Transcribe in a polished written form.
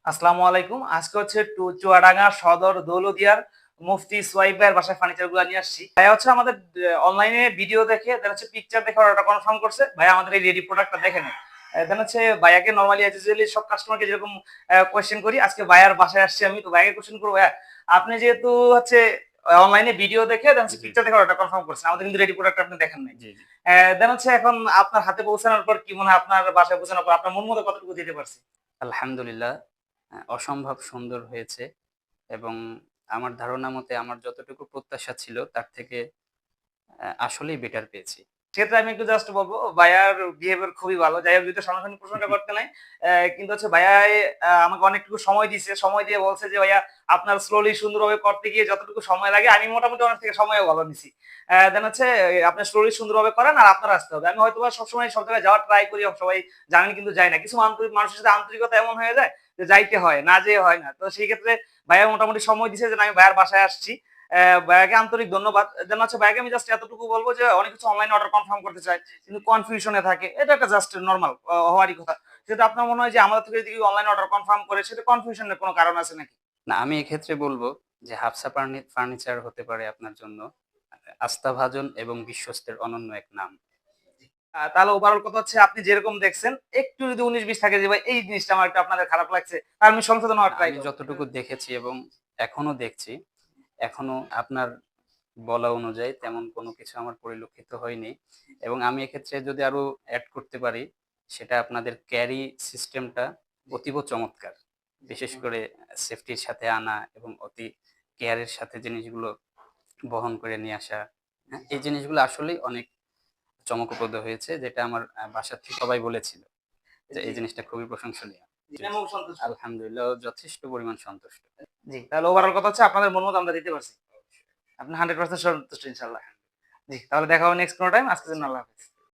আসসালামু আলাইকুম। আজকে হচ্ছে চুয়াডাঙ্গা সদর দৌলতদিয়ার মুফতি সোহাইব ভাইয়ের বাসায় ফার্নিচার গুলো নিয়ে আসছি। ভাইয়া হচ্ছে আমাদের অনলাইনে ভিডিও দেখে দেন হচ্ছে পিকচার দেখে অর্ডারটা কনফার্ম করছে। ভাইয়া আমাদের এই রেডি প্রোডাক্টটা দেখে নেয়। দেন হচ্ছে ভাইয়াকে নরমালি অ্যাজ ইউজুয়ালি সব কাস্টমারকে যেরকম কোয়েশ্চেন করি, আজকে ভাইয়ার বাসায় আসছি আমি। তো ভাইয়াকে কোয়েশ্চেন করবো, ভাইয়া আপনি যেহেতু হচ্ছে অনলাইনে ভিডিও দেখে দেন হচ্ছে জি, পিকচার দেখে অর্ডারটা কনফার্ম করছেন। আমাদের কিন্তু রেডি প্রোডাক্ট আপনি দেখেন নাই। জি, জি। দেন হচ্ছে এখন আপনার হাতে পৌঁছানোর পর কি মনে হয়, আপনার বাসায় পৌঁছানোর পর আপনার মন মতো কতটুকু দিতে পারছি? আলহামদুলিল্লাহ অসম্ভব সুন্দর হয়েছে এবং আমার ধারণা মতে আমার যতটুকু প্রত্যাশা ছিল তার থেকে আসলেই বেটার পেয়েছি। সেক্ষেত্রে আমি একটু জাস্ট বলবো ভাইয়ার বিহেভিয়ার খুবই ভালো। যাই হোক, যদিও সামনাসামনি প্রশ্নটা করতে নাই। কিন্তু হচ্ছে ভাইয়াই আমাকে অনেকটুকু সময় দিছে। সময় দিয়ে বলছে যে, "ভাইয়া আপনার স্লোলি সুন্দরভাবে করতে গিয়ে যতটুকু সময় লাগে আমি মোটামুটি অনেক থেকে সময়ও ভালো নিছি। দেন হচ্ছে আপনি স্লোলি সুন্দরভাবে করেন আর আপনার আসতে হবে।" আমি হয়তোবা সবসময় সব জায়গায় যাওয়ার ট্রাই করি। সবাই জানেন কিন্তু যাই না। কিছু মানুষের সাথে আন্তরিকতা এমন হয়ে যায় যে যাইতে হয়, না যেয়ে হয় না। তো সেই ক্ষেত্রে ভাইয়া মোটামুটি সময় দিছে যে আমি ভাইয়ার বাসায় আসছি। ভাইয়াকে আন্তরিক ধন্যবাদ। দেন হচ্ছে ভাইয়াকে আমি জাস্ট এতটুকু বলব যে অনেক কিছু অনলাইনে অর্ডার কনফার্ম করতে চায়। কিন্তু কনফিউশন এ থাকে। এটা একটা জাস্ট নরমাল হওয়ারই কথা। যেটা আপনার মনে হয় যে আমাদের থেকে যদি কেউ অনলাইনে অর্ডার কনফার্ম করে সেটা কনফিউশন এর কোনো কারণ আছে নাকি? না, আমি এক্ষেত্রে বলব যে হাফসা ফার্নিচার হতে পারে আপনার জন্য আস্থাভাজন এবং বিশ্বস্তের অনন্য এক নাম। তাহলে ওভারঅল কথা হচ্ছে আপনি যেরকম দেখছেন একটু যদি ১৯-২০ থাকে যে ভাই এই জিনিসটা আমার একটু আপনাদের খারাপ লাগছে, তাহলে আমি সংশোধন হওয়ার না, ট্রাই আমি করব। যতটুকু দেখেছি এবং এখনো দেখছি, এখনো আপনার বলা অনুযায়ী তেমন কোনো কিছু আমার পরিলক্ষিত হয়নি এবং আমি এক্ষেত্রে যদি আরো এড করতে পারি, সেটা আপনাদের ক্যারি সিস্টেমটা অতীব চমৎকার। বিশেষ করে সেফটির সাথে আনা এবং অতি কেয়ারের সাথে জিনিসগুলো বহন করে নিয়ে আসা। হ্যাঁ? এই জিনিসগুলো আসলেই অনেক চমকপ্রদ হয়েছে, যেটা আমার বাসার থেকে সবাই বলেছিল যে জি, এই জিনিসটা খুবই প্রশংসনীয়। জি, জি, আমিও সন্তুষ্ট। আলহামদুলিল্লাহ যথেষ্ট পরিমাণ সন্তুষ্ট। জি, তাহলে ওভারঅল কথা হচ্ছে আপনাদের মন মতো আমরা দিতে পারছি। আপনি 100% সন্তুষ্ট ইনশাআল্লাহ। জি, তাহলে দেখা হবে নেক্সট কোনো টাইম। আজকের জন্য জি। আল্লাহ হাফেজ।